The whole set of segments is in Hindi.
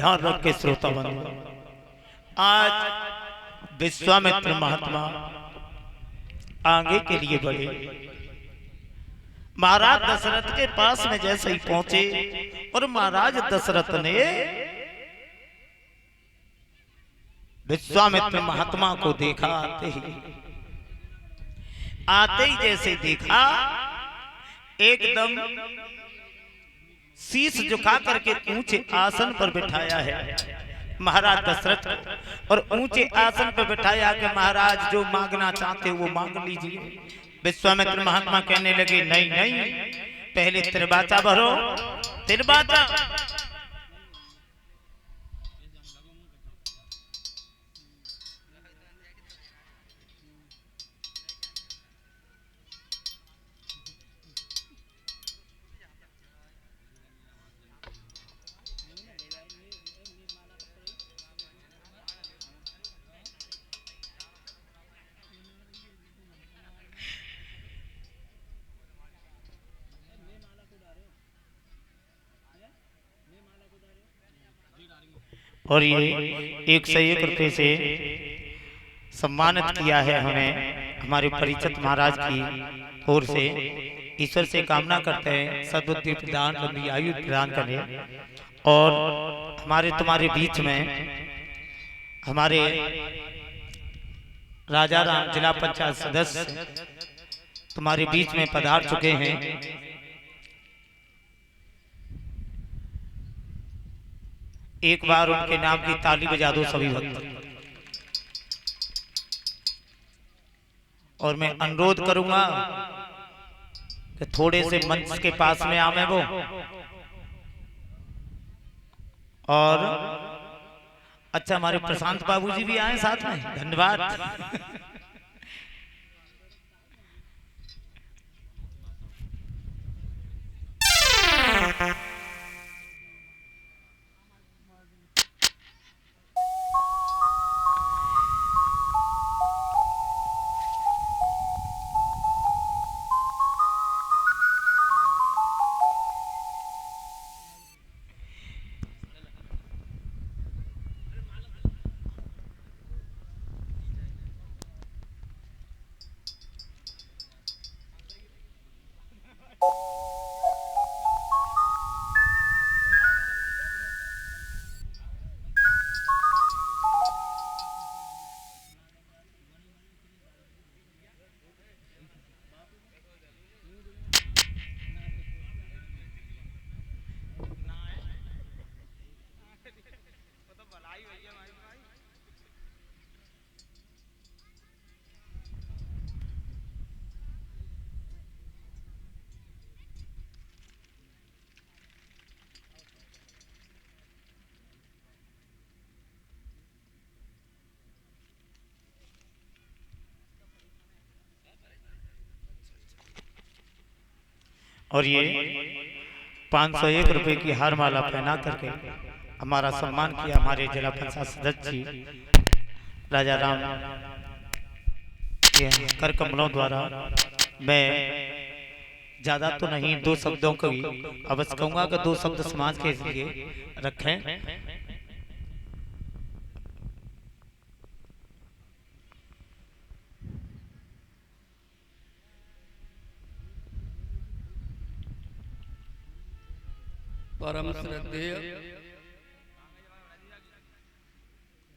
ध्यान रख के श्रोता बंधु, आज विश्वामित्र महात्मा आगे के लिए बढ़े। महाराज दशरथ के पास में जैसे ही पहुंचे और महाराज दशरथ ने विश्वामित्र महात्मा को देखा, आते ही जैसे देखा एकदम शीश झुका करके ऊंचे आसन पर बिठाया है महाराज दशरथ को, और ऊंचे आसन पर बिठाया कि महाराज जो मांगना चाहते वो मांग लीजिए। विश्वामित्र महात्मा कहने लगे नहीं नहीं, पहले त्रिवाचा भरो, त्रिवाचा। और ये 101 रुपए से सम्मानित किया है हमें हमारे परिचित महाराज की ओर से। ईश्वर से कामना करते हैं सद्बुद्धि प्रदान, लंबी आयु प्रदान करें। और हमारे तुम्हारे बीच में हमारे राजा राम जिला पंचायत सदस्य तुम्हारे बीच में पधार चुके हैं। एक बार उनके नाम की ताली बजा दो सभी भक्त। और मैं अनुरोध करूंगा कि थोड़े से मंच के पास में आवे वो, और अच्छा हमारे प्रशांत बाबूजी भी आए साथ में, धन्यवाद। और ये 501 रुपए की हार माला पहना करके हमारा सम्मान किया हमारे जिला पंचायत सदस्य जी राजा राम के कर कमलों द्वारा। मैं ज्यादा तो नहीं, 2 शब्दों को भी अवश्य कहूंगा कि 2 शब्द समाज के लिए रखें। परम श्रद्धेय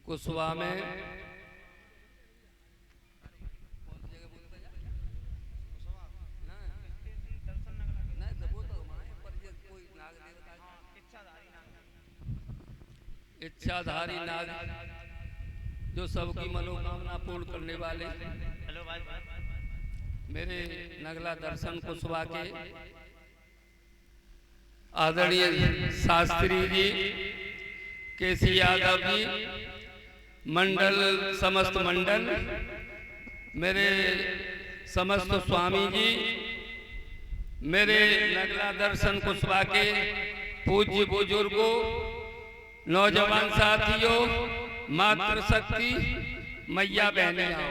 कुशवा में इच्छाधारी नाग जो सबकी मनोकामना पूर्ण करने वाले मेरे नगला दर्शन कुशवा के आदरणीय शास्त्री जी, केसी यादव जी, मंडल समस्त मंडल, मेरे समस्त स्वामी जी, मेरे नगला दर्शन कुशवा के पूज्य बुजुर्गों, नौजवान साथियों, मातृशक्ति मैया बहनियों,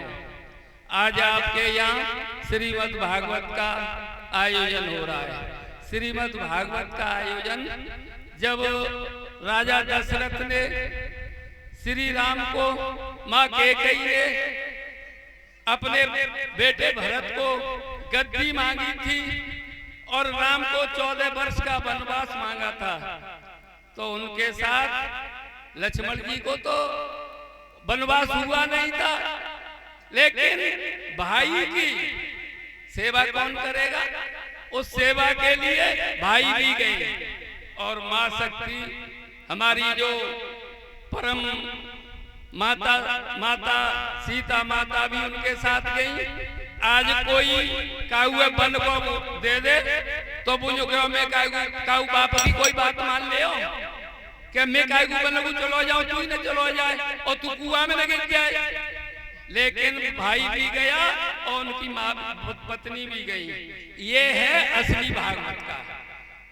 आज आपके यहाँ श्रीमद् भागवत का आयोजन हो रहा है। श्रीमद् भागवत का आयोजन जब राजा दशरथ ने श्री राम को माँ कैकेयी ने अपने बेटे भरत को गद्दी मांगी थी और राम को 14 वर्ष का वनवास मांगा था। तो उनके साथ लक्ष्मण जी को तो वनवास हुआ नहीं था, लेकिन भाई की सेवा कौन करेगा? उस सेवा के लिए भाई भी गए और माँ शक्ति हमारी जो परम माता सीता माता भी उनके साथ गई। आज कोई काऊ बन को दे दे तो बुझो कि मैं काऊ बाप की कोई बात मान ले हो कि मैं काऊ बन को चलो जाओ, तू ही न चलो जाए और तू कुआं में न गिर जाए। लेकिन भाई भी गया और उनकी माँ पत्नी भी गई। ये है असली भागवत का।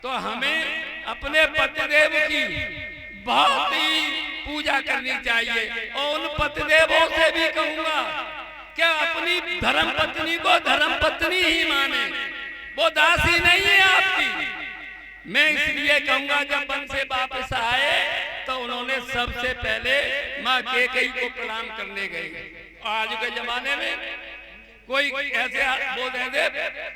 तो हमें अपने पतिदेव की बहुत ही पूजा करनी चाहिए और उन पतिदेवों से भी कहूंगा कि अपनी धर्म पत्नी को धर्म पत्नी ही माने, वो दासी नहीं है आपकी। मैं इसलिए कहूंगा जब वन से वापस आए तो उन्होंने सबसे पहले माँ कैकेयी को प्रणाम करने गए। आज के जमाने में कोई ऐसे बोल दे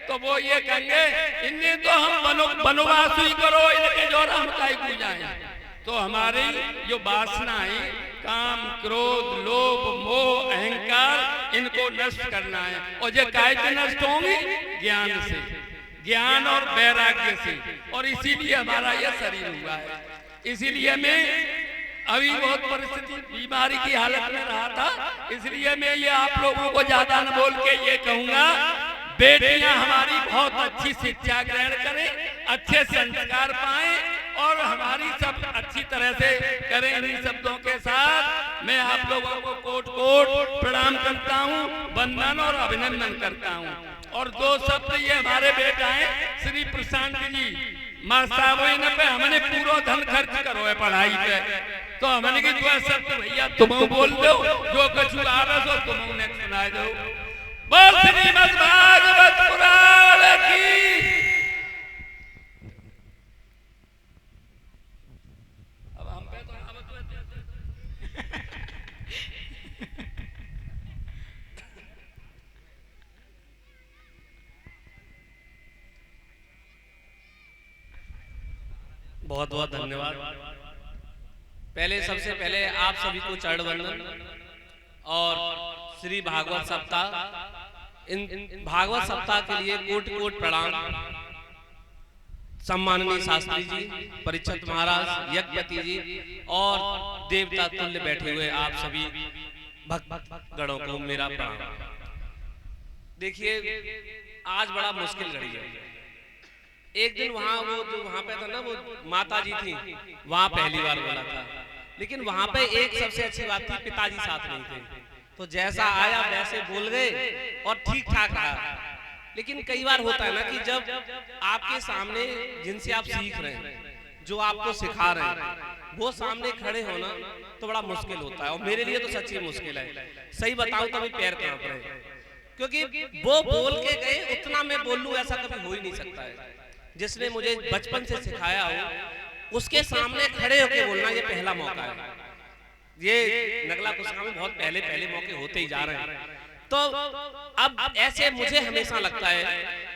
तो वो ये कहेंगे इन्हें तो हम वनवास ही करो, इनके जो हम काई पूजाएं। तो हमारी जो वासनाएं काम क्रोध लोभ मोह अहंकार इनको नष्ट करना है। और ये कैसे नष्ट होंगी? ज्ञान से, ज्ञान और वैराग्य से। और इसीलिए हमारा यह शरीर हुआ है। इसीलिए मैं अभी बहुत परिस्थिति बीमारी की हालत में रहा था, इसलिए मैं ये आप लोगों को ज्यादा न बोल के ये कहूंगा बेटियां हमारी बहुत अच्छी शिक्षा ग्रहण करें, अच्छे संस्कार पाएं और हमारी सब अच्छी तरह से करें। इन शब्दों के साथ मैं आप लोगों को कोट कोट प्रणाम करता हूं, वंदन और अभिनंदन करता हूं। और दो शब्द ये हमारे बेटा हैं श्री प्रशांत जी, माँ साहब पे हमने पूरा धन खर्च करो है पढ़ाई पे, तो हमने की जो शब्द भैया तुम बोल दो, जो कछु आवे सो तुम ने सुना दो। बोल श्रीमद् भागवत पुराण की। अब हम पे तो बहुत बहुत धन्यवाद। पहले सबसे पहले आप सभी को चरण वंदन और श्री भागवत सप्ताह, इन भागवत सप्ताह के लिए कोटि कोटि प्रणाम। सम्माननीय शास्त्री जी, परीक्षित महाराज, यज्ञपति जी और देवता तुल्य बैठे हुए आप सभी भक्त गणों को मेरा प्रणाम। देखिए आज बड़ा मुश्किल घड़ी है। एक दिन वहां वो जो वहां पे था ना, वो माता जी थी, वहां पहली बार बोला था, लेकिन वहां पे एक सबसे अच्छी बात थी, पिताजी साथ नहीं थे, तो जैसा आया वैसे बोल गए और ठीक ठाक रहा। लेकिन कई बार होता है ना कि जब आपके सामने जिनसे आप सीख रहे हैं, जो आपको सिखा रहे हैं, वो सामने खड़े होना तो बड़ा मुश्किल होता है। और मेरे लिए तो सच्ची मुश्किल है, सही बताऊं तो अभी पैर कांप रहे हैं, क्योंकि वो बोल के गए उतना मैं बोल लूं ऐसा कभी हो ही नहीं सकता है। जिसने मुझे बचपन से सिखाया हो उसके सामने खड़े होकर बोलना ये पहला मौका है। ये नगला कुशा में बहुत पहले पहले मौके होते ही जा रहे हैं। तो अब ऐसे मुझे हमेशा लगता है,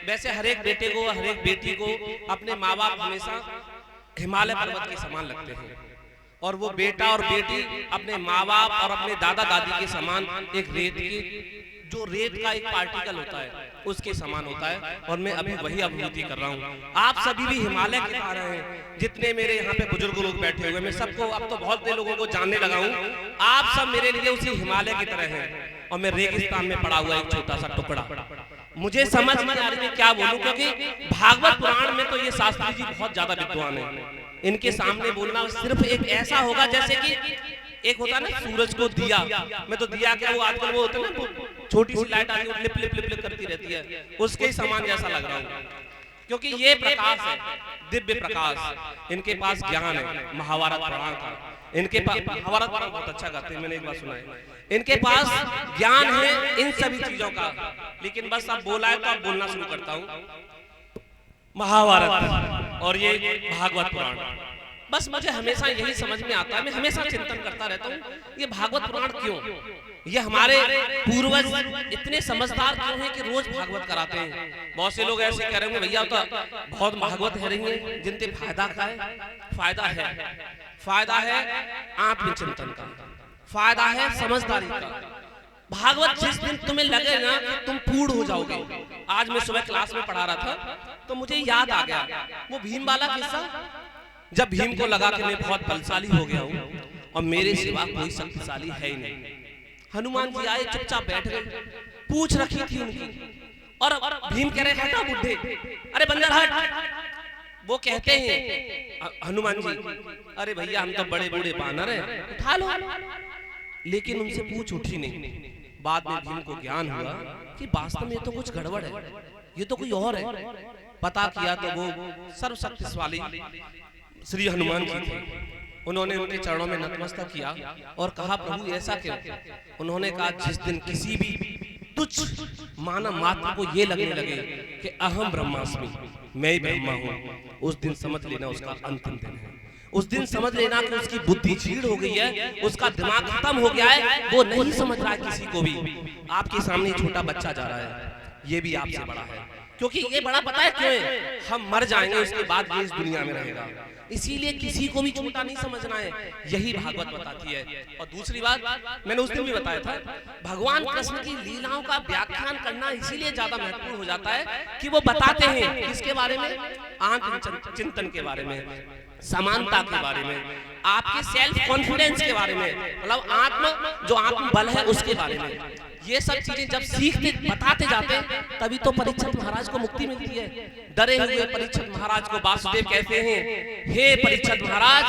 वैसे हर एक बेटे को हर एक बेटी को अपने माँ बाप हमेशा हिमालय पर्वत के समान लगते हैं, और वो बेटा और बेटी अपने माँ बाप और अपने दादा दादी के समान एक रेत की, जो रेत का एक पार्टिकल होता है उसके समान होता है। और मैं अभी वही अनुभूति कर रहा हूँ। आप सभी भी हिमालय के पा रहे हैं, जितने मेरे यहाँ पे बुजुर्ग लोग बैठे हुए, मैं सबको अब तो बहुत लोगों को जानने लगा हूँ। आप सब मेरे लिए उसी हिमालय की तरह हैं और मैं रेगिस्तान में पड़ा हुआ एक छोटा सा टुकड़ा। मुझे समझ में आ रही है क्या बोलूं, क्योंकि भागवत पुराण में तो ये शास्त्री जी बहुत ज्यादा विद्वान है। इनके सामने बोलना सिर्फ एक ऐसा होगा जैसे कि एक होता है ना सूरज को दिया, मैं तो दिया क्या वो आजकल वो होता है ना छोटी सी लाइट आती है लिप लिप लिप लिप करती रहती है, उसके ही समान जैसा लग रहा हूँ। क्योंकि ये प्रकाश है, दिव्य प्रकाश। इनके पास ज्ञान है महाभारत पुराण का, इनके पास महाभारत पुराण बहुत अच्छा गाते हैं, मैंने एक बार सुना है। इनके पास ज्ञान है इन सभी चीजों का, लेकिन बस अब बोला है तो अब बोलना शुरू करता हूँ। महाभारत और ये भागवत पुराण, बस मुझे हमेशा यही समझ में आता है, मैं हमेशा चिंतन करता रहता हूँ, ये भागवत पुराण क्यों, ये हमारे पूर्वज इतने समझदार क्यों हैं कि रोज भागवत कराते हैं। बहुत से लोग ऐसे कह रहे होंगे भैया तो बहुत भागवत है रही है जिनते फायदा का है, फायदा है आत्मचिंतन का, फायदा है समझदारी का। भागवत जिस दिन तुम्हें लगे ना कि तुम पूर्ण हो जाओगे। आज मैं सुबह क्लास में पढ़ा रहा था तो मुझे याद आ गया वो भीम वाला किस्सा, जब भीम को लगा कि मैं बहुत बलशाली हो गया हूँ और मेरे सिवा कोई शक्तिशाली है ही नहीं। हनुमान जी आए, चुपचाप बैठ गए, पूछ रखी थी उनकी, और भीम कह रहे हटा बुड्ढे, अरे बंदर हट। वो कहते हैं हनुमान जी, अरे भैया हम तो बड़े बूढ़े बानर हैं, उठा लो। लेकिन उनसे पूछ उठी नहीं। बाद में भीम को ज्ञान हुआ कि वास्तव में तो कुछ गड़बड़ है, ये तो कोई और है। पता किया तो वो सर्वशक्तिशाली श्री हनुमान जी थे। उन्होंने उनके चरणों में नतमस्तक किया और कहा प्रभु ऐसा क्यों। उन्होंने कहा जिस दिन किसी भी तुच्छ मानव मात्र को ये लगने लगे कि अहम ब्रह्मास्मि, मैं ही ब्रह्मा हूँ, उस दिन समझ लेना उसका अंतिम दिन है। उस दिन समझ लेना कि उसकी बुद्धि छीड़ हो गई है, उसका दिमाग खत्म हो गया है, वो नहीं समझ रहा है किसी को भी। आपके सामने छोटा बच्चा जा रहा है, ये भी आपसे बड़ा है, क्योंकि ये बड़ा पता है क्यों है, हम मर जाएंगे उसके बाद ये इस दुनिया में रहेगा। इसीलिए किसी को भी छोटा नहीं समझना है, यही भागवत बताती है। और दूसरी बात मैंने उस दिन भी बताया था, भगवान कृष्ण की लीलाओं का व्याख्यान करना इसीलिए ज्यादा महत्वपूर्ण हो जाता है कि वो बताते हैं किसके बारे में, आत्मचिंतन के बारे में, समानता के बारे में, आपके सेल्फ कॉन्फिडेंस के बारे में, मतलब आत्म जो आत्म बल है उसके बारे में। ये सब चीजें जब सीखते बताते जाते हैं तभी तो परीक्षित महाराज को मुक्ति मिलती है। डरे हुए परीक्षित महाराज को वासुदेव कहते हैं, हे परीक्षित महाराज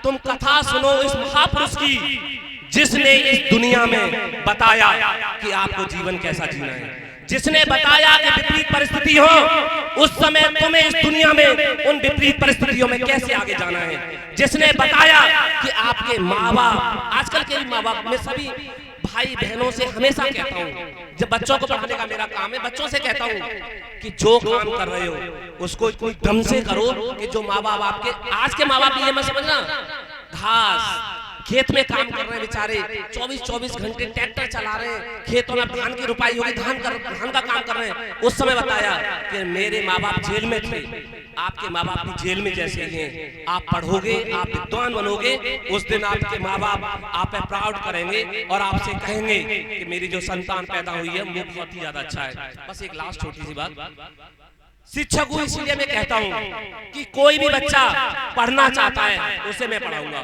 तुम कथा सुनो इस महापुरुष की जिसने इस दुनिया में बताया कि आपको जीवन कैसा जीना है, जिसने बताया कि विपरीत परिस्थिति हो उस समय तुम्हें इस दुनिया में उन विपरीत परिस्थितियों में कैसे आगे जाना है, जिसने बताया कि आपके माँ बाप, आजकल के माँ बाप में सभी भाई बहनों से हमेशा कहता हूँ, जब बच्चों को पढ़ाने का मेरा काम है, बच्चों से कहता हूँ कि जो काम कर रहे हो उसको कोई दम से करो कि जो माँ बाप आपके, आज के माँ बाप ये मत समझना, घास खेत में काम कर रहे हैं बेचारे, 24-24 घंटे ट्रैक्टर चला रहे हैं, खेतों में धान की रुपाई होगी, धान का काम कर रहे हैं। उस समय बताया कि मेरे माँ बाप जेल में थे, आपके माँ बाप भी जेल में जैसे ही हैं, आप पढ़ोगे, आप विद्वान बनोगे, उस दिन आपके माँ बाप आप पे प्राउड करेंगे और आपसे कहेंगे कि मेरी जो संतान पैदा हुई है वो बहुत ही ज्यादा अच्छा है। बस एक लास्ट छोटी सी बात, शिक्षक हूँ इसलिए मैं कहता हूँ कि कोई भी बच्चा पढ़ना चाहता है उसे मैं पढ़ाऊंगा।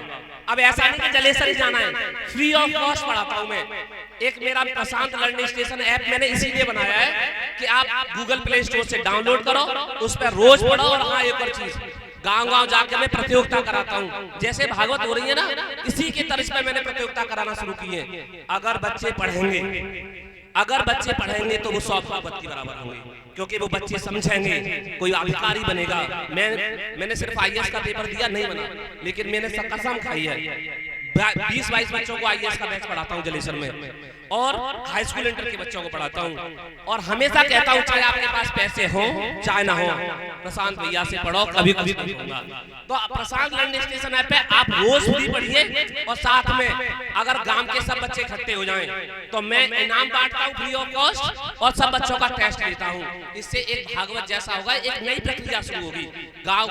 अब ऐसा नहीं कि जलेसर ही जाना है, फ्री ऑफ कॉस्ट पढ़ाता हूँ मैं। एक मेरा प्रशांत लर्निंग स्टेशन ऐप मैंने इसीलिए बनाया है कि आप गूगल प्ले स्टोर से डाउनलोड करो, उस पर रोज पढ़ो। और हाँ एक और चीज, गांव-गांव जाकर मैं प्रतियोगिता कराता हूँ, जैसे भागवत हो रही है ना, इसी की तर्ज पे मैंने प्रतियोगिता कराना शुरू की है। अगर बच्चे पढ़ेंगे तो वो 100 भागवत के बराबर होंगे, क्योंकि वो बच्चे समझेंगे, कोई अधिकारी बनेगा। मैंने सिर्फ आईएएस का पेपर दिया नहीं बना, लेकिन मैंने कसम खाई है 20-22 बच्चों को आईएएस का बैच पढ़ाता हूँ जलेसर में, और हाई स्कूल इंटर के बच्चों को पढ़ाता हूँ। और हमेशा कहता हूँ चाहे आपके पास पैसे हो चाहे ना हो, प्रशांत भैया से पढ़ो, कभी कभी होगा। तो प्रशांत लर्निंग स्टेशन ऐप पे आप रोज भी पढ़िए, और साथ में अगर गांव के सब बच्चे इकट्ठे हो जाएं तो मैं इनाम बांटता हूँ फ्री ऑफ कॉस्ट, और सब बच्चों का टेस्ट लेता हूँ। इससे एक भागवत जैसा होगा, एक नई प्रक्रिया शुरू होगी। गाँव